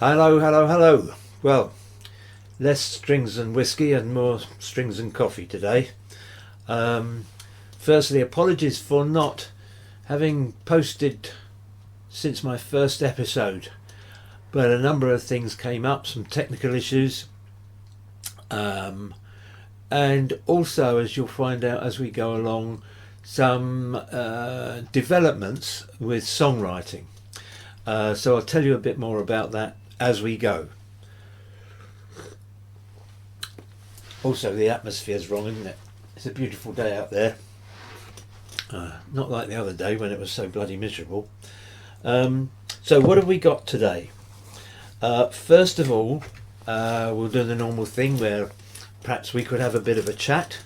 Hello, hello, hello. Well, less strings and whiskey and more strings and coffee today. Firstly, apologies for not having posted since my first episode, but a number of things came up, some technical issues, and also, as you'll find out as we go along, some developments with songwriting. So I'll tell you a bit more about that as we go. Also, the atmosphere's wrong, isn't it? It's a beautiful day out there. Not like the other day when it was so bloody miserable. So what have we got today? First of all, we'll do the normal thing where perhaps we could have a bit of a chat.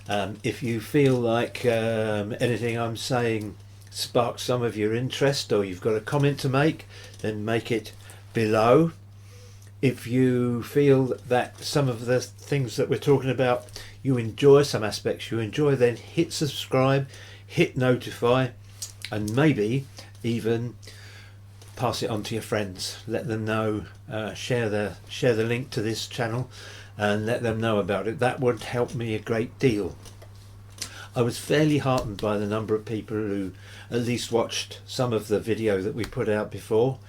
If you feel like anything I'm saying sparks some of your interest, or you've got a comment to make, then make it below. If you feel that some of the things that we're talking about you enjoy, some aspects you enjoy, then hit subscribe, hit notify, and maybe even pass it on to your friends. Let them know, share the link to this channel and let them know about it. That would help me a great deal. I was fairly heartened by the number of people who at least watched some of the video that we put out before.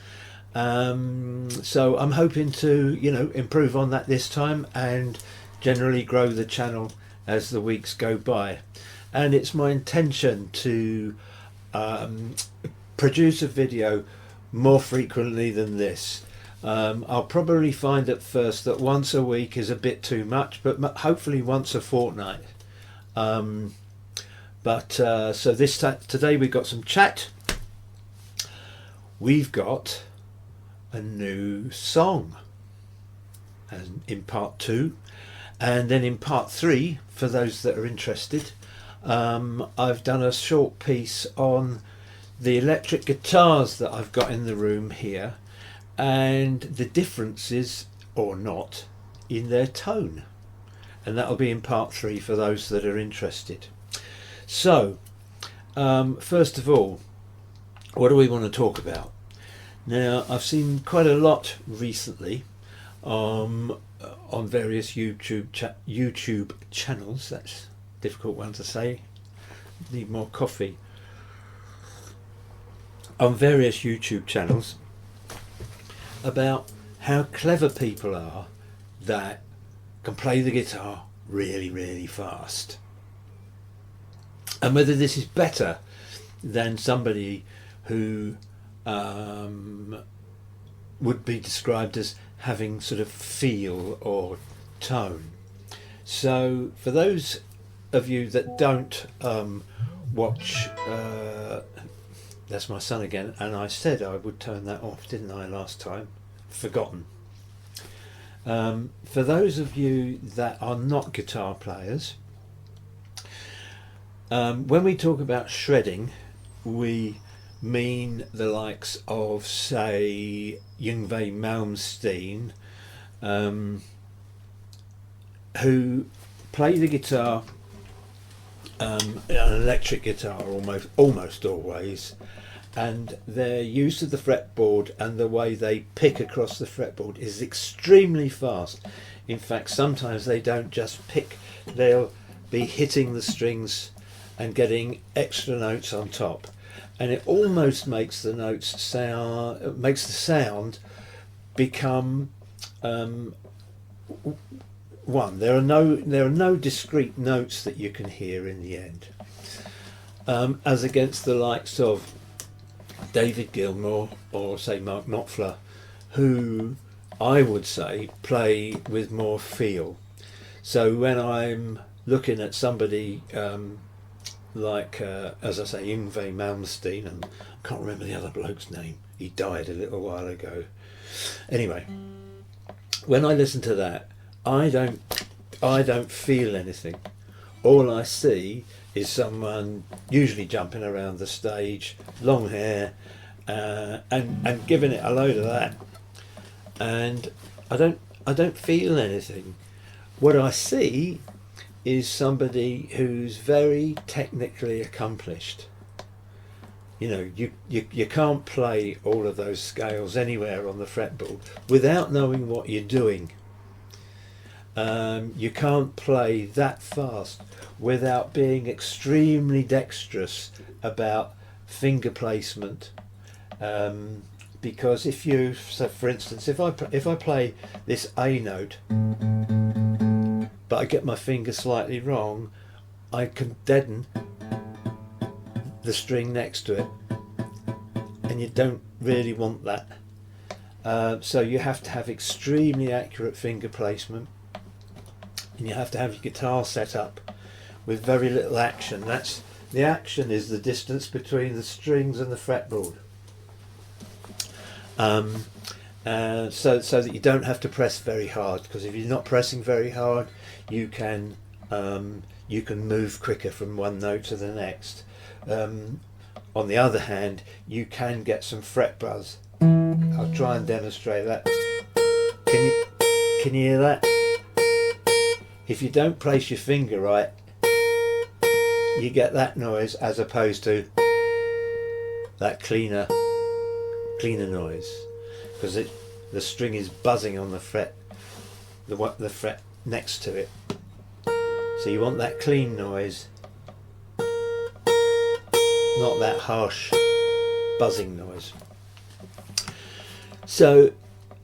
So I'm hoping to, improve on that this time and generally grow the channel as the weeks go by. And it's my intention to produce a video more frequently than this. I'll probably find at first that once a week is a bit too much, but hopefully once a fortnight. So today we've got some chat. We've got a new song and in part 2, and then in part 3, for those that are interested, I've done a short piece on the electric guitars that I've got in the room here and the differences or not in their tone, and that'll be in part 3 for those that are interested. So first of all, what do we want to talk about? Now, I've seen quite a lot recently on various YouTube channels. That's a difficult one to say. Need more coffee. On various YouTube channels about how clever people are that can play the guitar really, really fast, and whether this is better than somebody who would be described as having sort of feel or tone. So for those of you that don't watch, that's my son again, and I said I would turn that off, didn't I, last time? Forgotten. For those of you that are not guitar players, when we talk about shredding, we mean the likes of, say, Yngwie Malmsteen, who play the guitar, an electric guitar almost always, and their use of the fretboard and the way they pick across the fretboard is extremely fast. In fact, sometimes they don't just pick, they'll be hitting the strings and getting extra notes on top, and it almost makes the notes sound, makes the sound become one. There are no discrete notes that you can hear in the end, as against the likes of David Gilmour or say Mark Knopfler, who I would say play with more feel. So when I'm looking at somebody like, as I say, Yngwie Malmsteen, and I can't remember the other bloke's name, he died a little while ago. Anyway, when I listen to that, I don't feel anything. All I see is someone usually jumping around the stage, long hair, and giving it a load of that, and I don't feel anything. What I see is somebody who's very technically accomplished, You know, you can't play all of those scales anywhere on the fretboard without knowing what you're doing. You can't play that fast without being extremely dexterous about finger placement. Because if you, so for instance, if I play this A note, but I get my finger slightly wrong, I can deaden the string next to it, and you don't really want that. So you have to have extremely accurate finger placement, and you have to have your guitar set up with very little action. That's the action is the distance between the strings and the fretboard. So that you don't have to press very hard, because if you're not pressing very hard, you can move quicker from one note to the next. On the other hand, you can get some fret buzz. I'll try and demonstrate that. Can you hear that? If you don't place your finger right, you get that noise as opposed to that cleaner noise, because the string is buzzing on the fret, the fret next to it. So you want that clean noise, not that harsh buzzing noise. So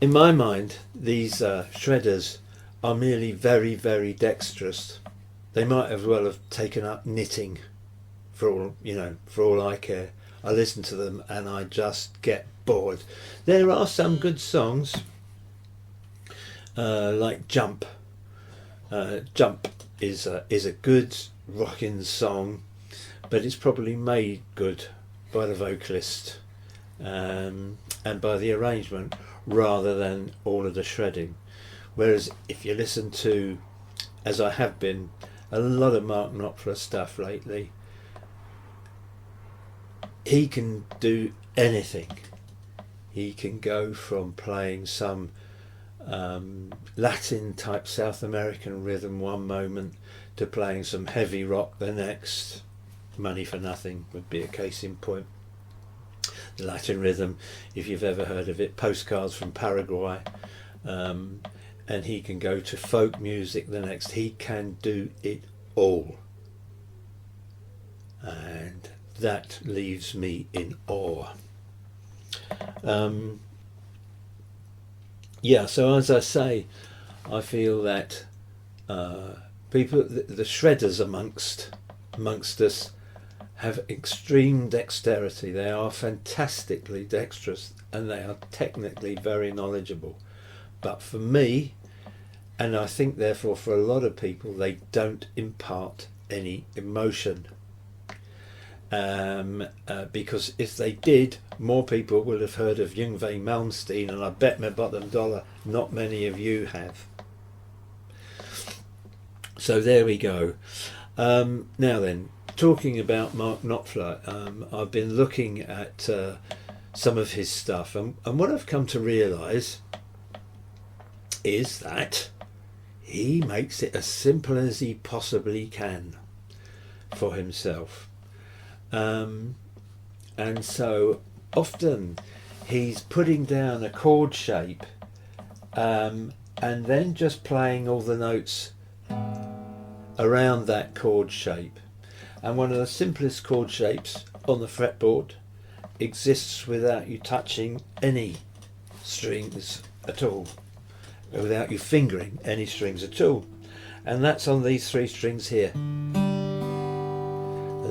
in my mind, these shredders are merely very, very dexterous. They might as well have taken up knitting, for all I care. I listen to them and I just get bored. There are some good songs, like Jump. Jump is a good rocking song, but it's probably made good by the vocalist and by the arrangement rather than all of the shredding. Whereas if you listen to, as I have been, a lot of Mark Knopfler stuff lately, he can do anything. He can go from playing some Latin type South American rhythm one moment to playing some heavy rock the next. Money for Nothing would be a case in point. The Latin rhythm, if you've ever heard of it, Postcards from Paraguay. And he can go to folk music the next. He can do it all. And that leaves me in awe. So as I say, I feel that people, the shredders amongst us, have extreme dexterity. They are fantastically dexterous and they are technically very knowledgeable. But for me, and I think therefore for a lot of people, they don't impart any emotion. Because if they did, more people would have heard of Yngwie Malmsteen, and I bet my bottom dollar not many of you have. So there we go. Now then, talking about Mark Knopfler, I've been looking at some of his stuff, and what I've come to realise is that he makes it as simple as he possibly can for himself. And so often he's putting down a chord shape and then just playing all the notes around that chord shape. And one of the simplest chord shapes on the fretboard exists without you touching any strings at all, without you fingering any strings at all, and that's on these three strings here. And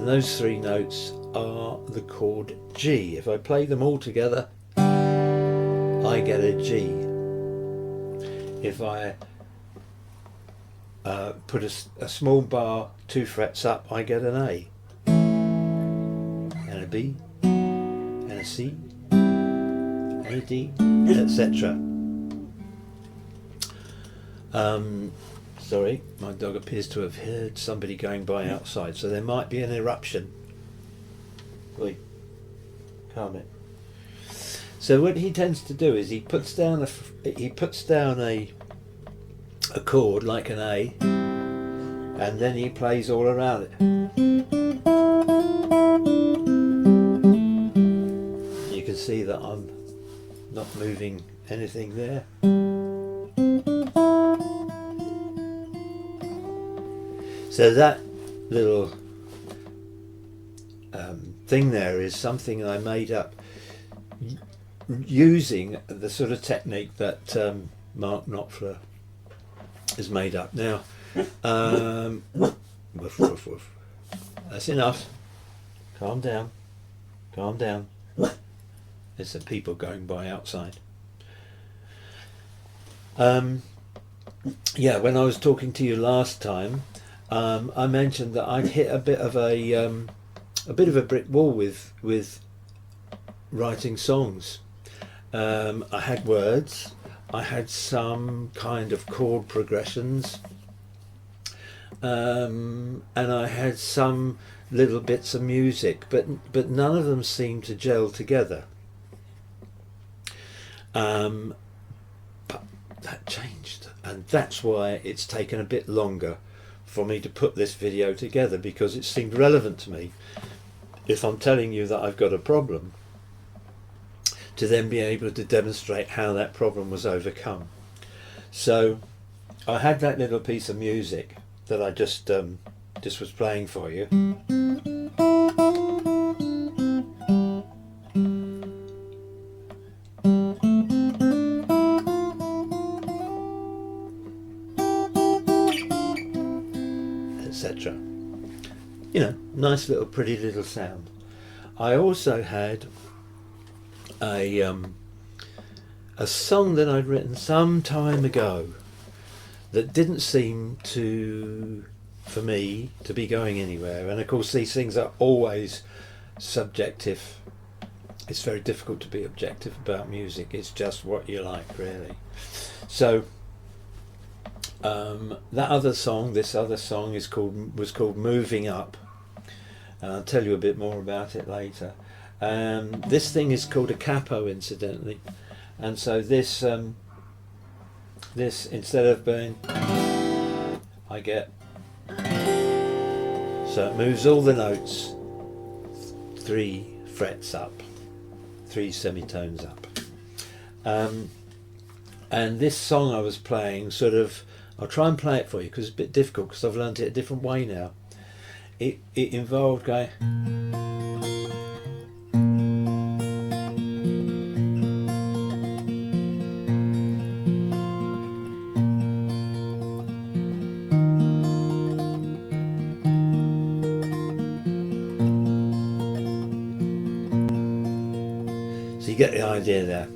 those three notes are the chord G. If I play them all together, I get a G. If I put a small bar 2 frets up, I get an A, and a B, and a C, and a D, etc. Sorry, my dog appears to have heard somebody going by outside, so there might be an eruption. Oi, calm it. So what he tends to do is he puts down a chord like an A, and then he plays all around it. see that I'm not moving anything there. So that little thing there is something I made up using the sort of technique that Mark Knopfler has made up. Now, woof, woof, woof. That's enough. Calm down. Calm down. There's some people going by outside. Yeah, when I was talking to you last time, I mentioned that I'd hit a bit of a brick wall with writing songs. I had words, I had some kind of chord progressions, and I had some little bits of music, but none of them seemed to gel together. But that changed, and that's why it's taken a bit longer for me to put this video together, because it seemed relevant to me, if I'm telling you that I've got a problem, to then be able to demonstrate how that problem was overcome. So I had that little piece of music that I just was playing for you. Etc. You know, nice little pretty little sound. I also had a song that I'd written some time ago that didn't seem to, for me, to be going anywhere. And of course these things are always subjective. It's very difficult to be objective about music. It's just what you like, really. So this other song was called Moving Up, and I'll tell you a bit more about it later. This thing is called a capo, incidentally, and so this instead of being, I get, so it moves all the notes 3 frets up, 3 semitones up, and this song I was playing sort of, I'll try and play it for you because it's a bit difficult because I've learned it a different way now. It involved going, so you get the idea there.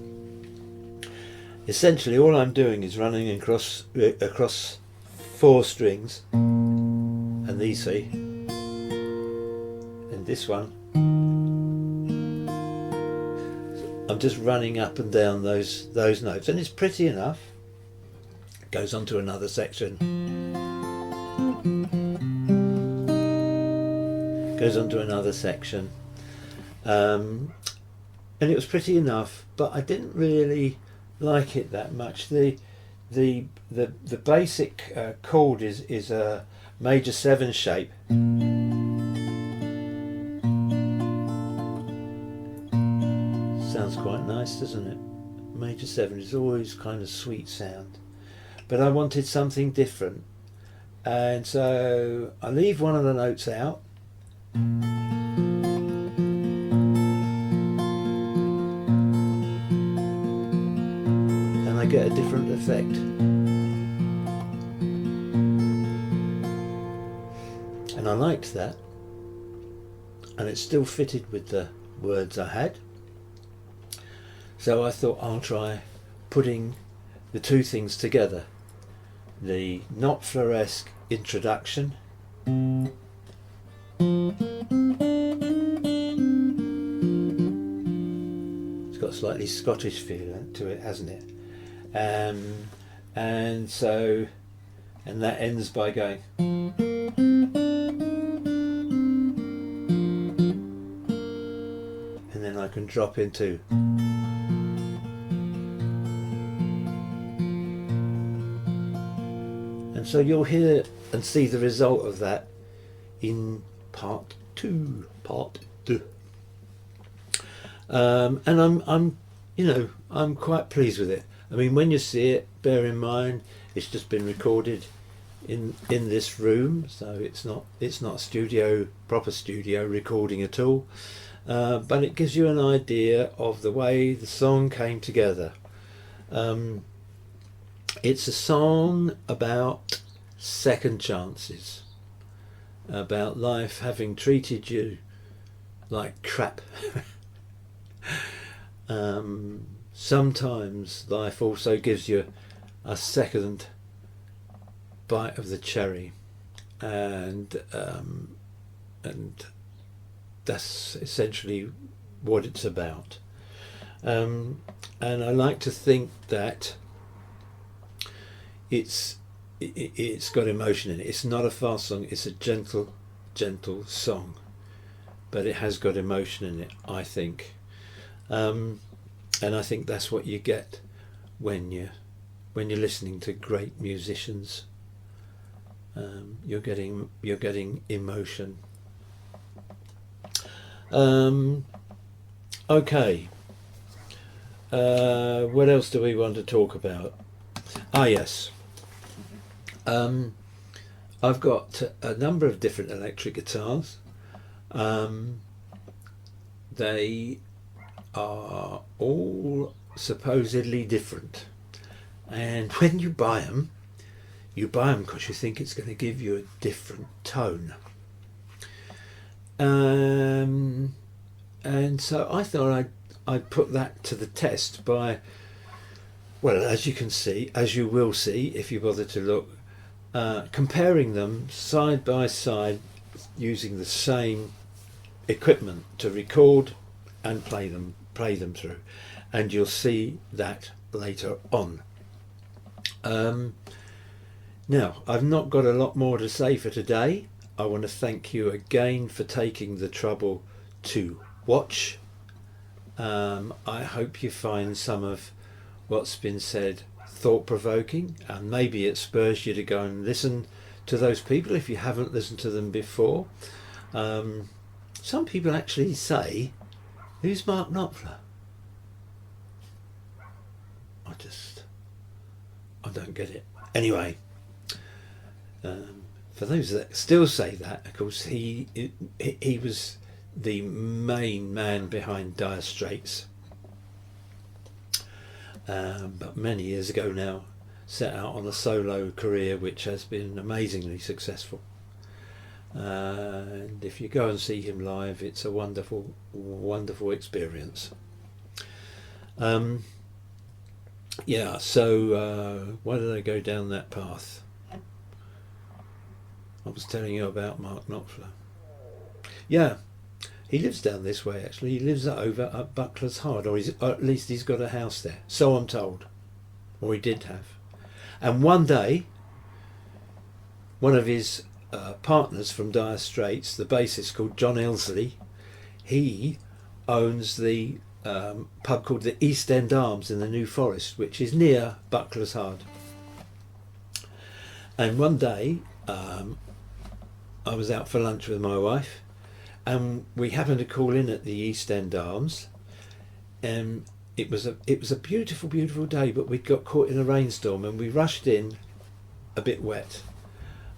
Essentially all I'm doing is running across 4 strings, and these 3, and this one. I'm just running up and down those notes, and it's pretty enough. It goes on to another section. Goes on to another section. And it was pretty enough, but I didn't really like it that much. The basic chord is a major 7 shape, sounds quite nice, doesn't it? Major 7 is always kind of sweet sound, but I wanted something different, and so I leave one of the notes out, I get a different effect. And I liked that, and it still fitted with the words I had. So I thought I'll try putting the 2 things together. The Knopfler-esque introduction it's got a slightly Scottish feel to it, hasn't it? And that ends by going, and then I can drop into, and so you'll hear and see the result of that in part two. And I'm quite pleased with it. I mean, when you see it, bear in mind it's just been recorded in this room, so it's not a proper studio recording at all. But it gives you an idea of the way the song came together. It's a song about second chances, about life having treated you like crap. Sometimes life also gives you a second bite of the cherry, and that's essentially what it's about. And I like to think that it's got emotion in it. It's not a fast song. It's a gentle song, but it has got emotion in it, I think. And I think that's what you get when you're listening to great musicians. You're getting emotion. Okay. What else do we want to talk about? Yes. I've got a number of different electric guitars. They are all supposedly different, and when you buy them because you think it's going to give you a different tone. And so I thought I'd put that to the test by, well, as you will see if you bother to look, comparing them side by side using the same equipment to record and play them through, and you'll see that later on. Now, I've not got a lot more to say for today. I want to thank you again for taking the trouble to watch. I hope you find some of what's been said thought-provoking, and maybe it spurs you to go and listen to those people if you haven't listened to them before. Some people actually say, "Who's Mark Knopfler?" I don't get it. Anyway, for those that still say that, of course, he was the main man behind Dire Straits, but many years ago now set out on a solo career which has been amazingly successful. And if you go and see him live, it's a wonderful experience. So why did I go down that path? I was telling you about Mark Knopfler. Yeah, he lives down this way actually. He lives over at Buckler's Hard, or at least he's got a house there, so I'm told, or he did have. And one day, one of his partners from Dire Straits, the bassist called John Elsley, he owns the pub called the East End Arms in the New Forest, which is near Buckler's Hard. And one day I was out for lunch with my wife, and we happened to call in at the East End Arms, and it was a beautiful day, but we'd got caught in a rainstorm and we rushed in a bit wet,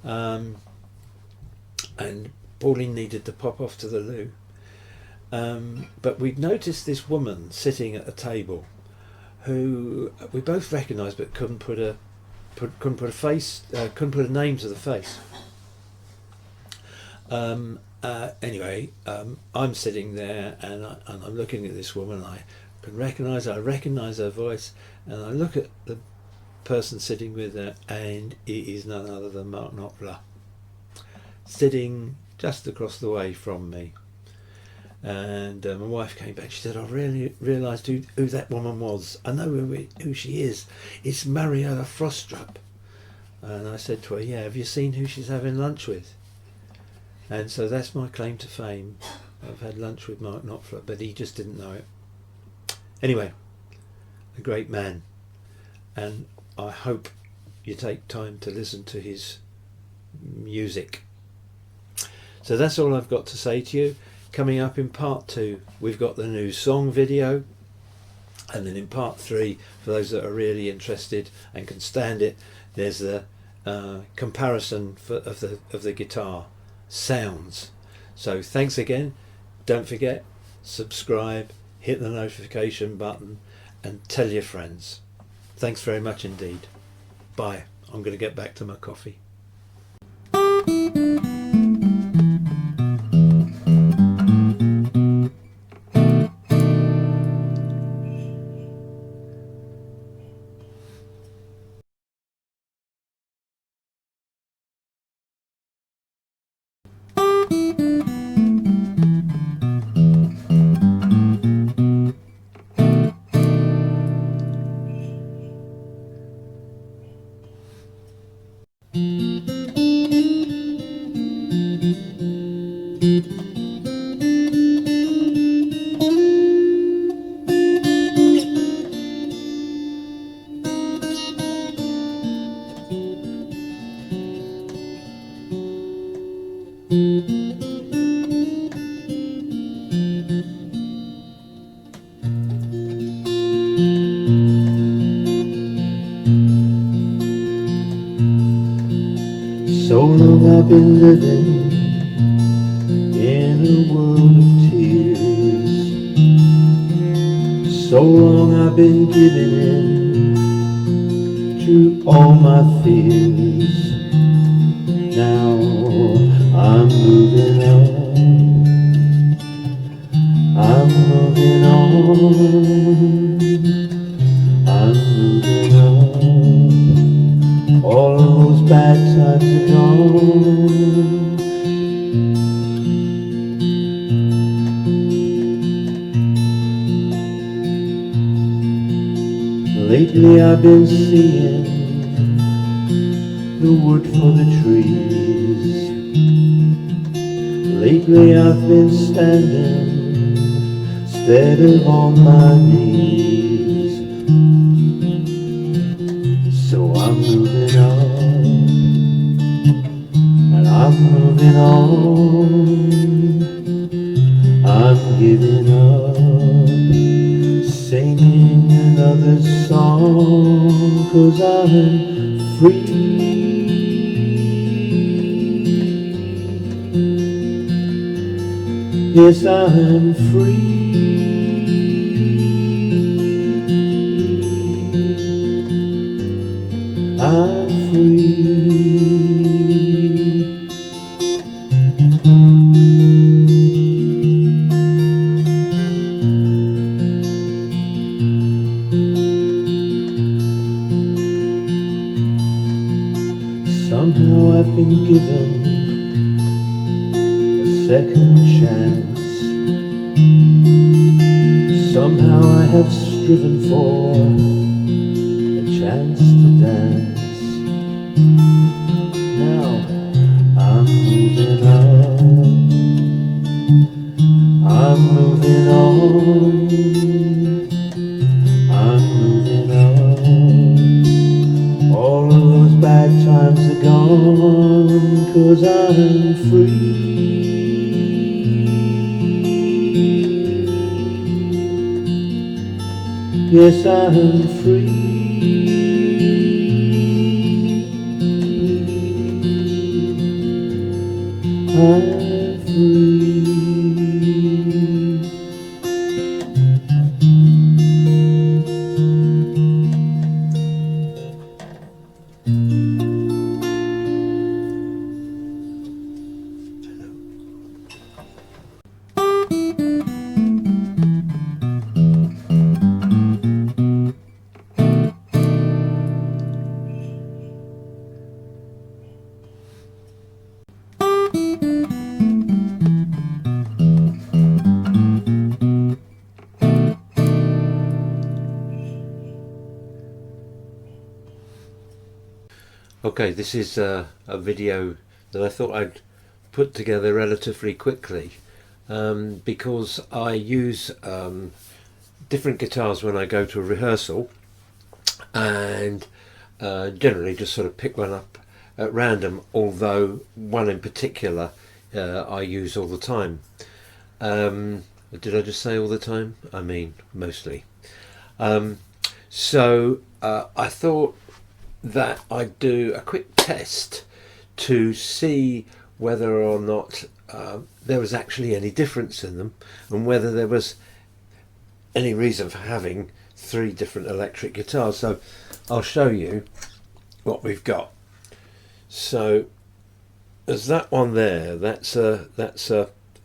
and Pauline needed to pop off to the loo, but we'd noticed this woman sitting at a table who we both recognised but couldn't put a name to the face. Anyway, I'm sitting there and I'm looking at this woman. I recognise her voice, and I look at the person sitting with her, and it is none other than Mark Knopfler, sitting just across the way from me. And my wife came back. She said, "I really realised who that woman was. I know who she is. It's Mariella Frostrup." And I said to her, "Yeah, have you seen who she's having lunch with?" And so that's my claim to fame. I've had lunch with Mark Knopfler, but he just didn't know it. Anyway, a great man, and I hope you take time to listen to his music. So that's all I've got to say to you. coming up in part 2, we've got the new song video, and then in part 3, for those that are really interested and can stand it, there's the comparison of the guitar sounds. So thanks again. Don't forget, subscribe, hit the notification button, and tell your friends. Thanks very much indeed. Bye. I'm going to get back to my coffee. So long I've been living in a world of tears. So long I've been giving in to all my fears. Now I'm moving on. I'm moving on. I'm moving on. All of those bad times are gone. Lately I've been seeing the wood for the trees. Lately I've been standing steady on my knees. So I'm moving on, and I'm moving on. I'm giving up singing another song, 'cause I'm free. Yes, I'm free. I'm free. Somehow I've been given a second chance. Somehow I have striven for a chance to dance. Now I'm moving on. I'm moving on. I'm moving on. All of those bad times are gone, 'cause I'm free. Yes, I'm free. I'm free. Okay, this is a video that I thought I'd put together relatively quickly because I use different guitars when I go to a rehearsal, and generally just sort of pick one up at random, although one in particular I use all the time. Did I just say all the time? I mean, mostly. So I thought that I'd do a quick test to see whether or not there was actually any difference in them, and whether there was any reason for having 3 different electric guitars. So I'll show you what we've got. So there's that one there. That's a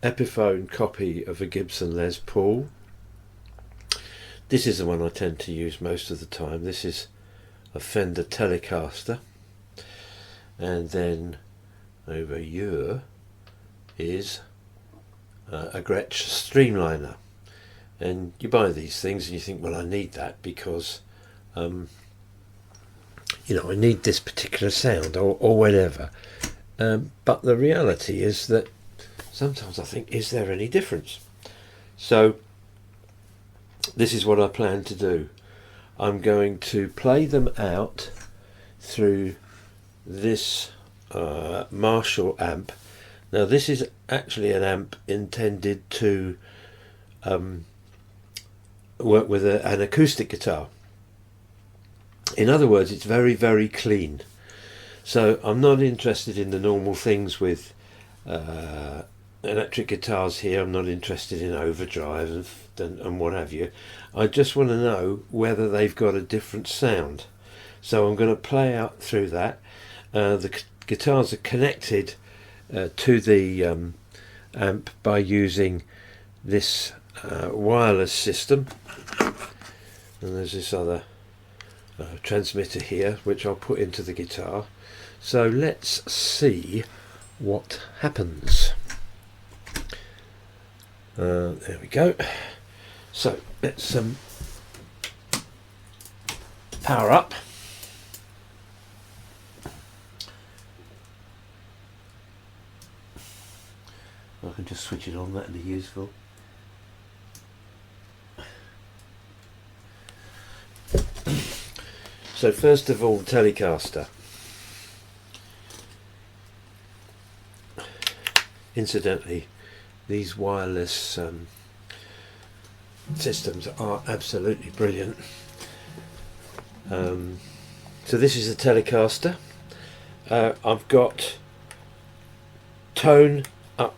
Epiphone copy of a Gibson Les Paul. This is the one I tend to use most of the time. This is a Fender Telecaster, and then over here is a Gretsch Streamliner. And you buy these things and you think, well, I need that because you know, I need this particular sound or whatever. But the reality is that sometimes I think, is there any difference? So this is what I plan to do. I'm going to play them out through this Marshall amp. Now this is actually an amp intended to work with an acoustic guitar. In other words, it's very, very clean. So I'm not interested in the normal things with electric guitars here. I'm not interested in overdrive and what have you. I just want to know whether they've got a different sound. So I'm going to play out through that. The guitars are connected to the amp by using this wireless system, and there's this other transmitter here which I'll put into the guitar. So let's see what happens. There we go. So let's power up. I can just switch it on, that'd be useful. So first of all, the Telecaster. Incidentally, these wireless systems are absolutely brilliant. So this is a Telecaster. I've got tone up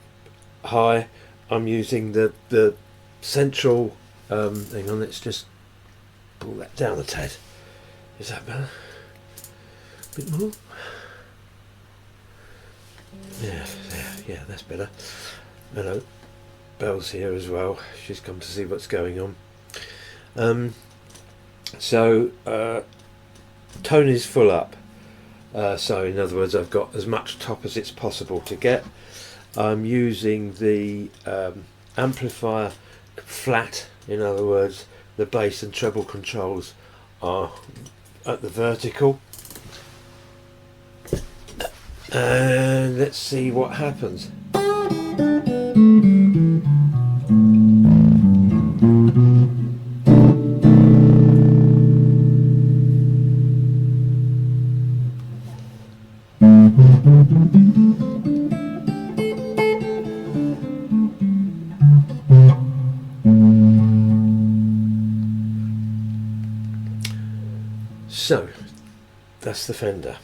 high. I'm using the central hang on, let's just pull that down a tad. Is that better? A bit more? Yeah, that's better. Hello, Belle's here as well. She's come to see what's going on. So tone is full up. So in other words, I've got as much top as it's possible to get. I'm using the amplifier flat. In other words, the bass and treble controls are at the vertical, and let's see what happens. So that's the Fender.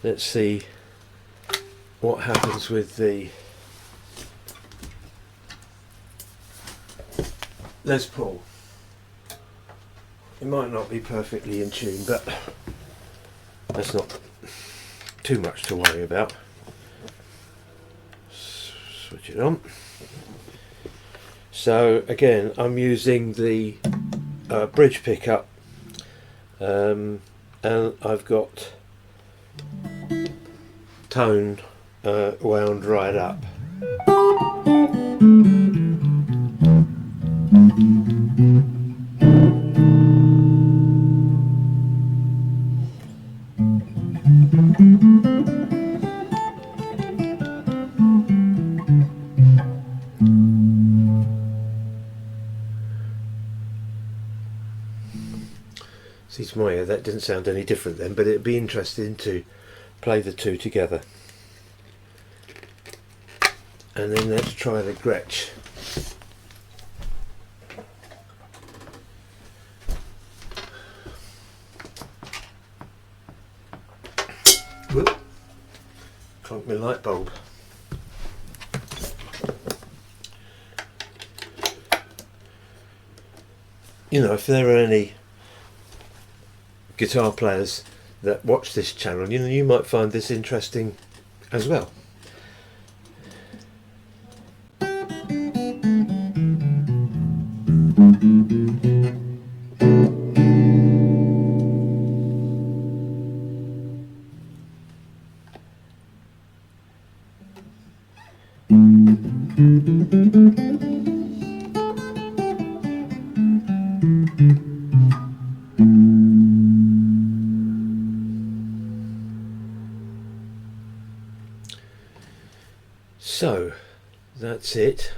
Let's see what happens with the Les Paul. It might not be perfectly in tune, but that's not too much to worry about. Switch it on. So again, I'm using the bridge pickup, and I've got tone wound right up. See, it's my ear, that didn't sound any different then, but it'd be interesting to play the two together. And then let's try the Gretsch. Whoop. Clonked my light bulb. You know, if there are any guitar players that watch this channel, you know, you might find this interesting as well. So that's it.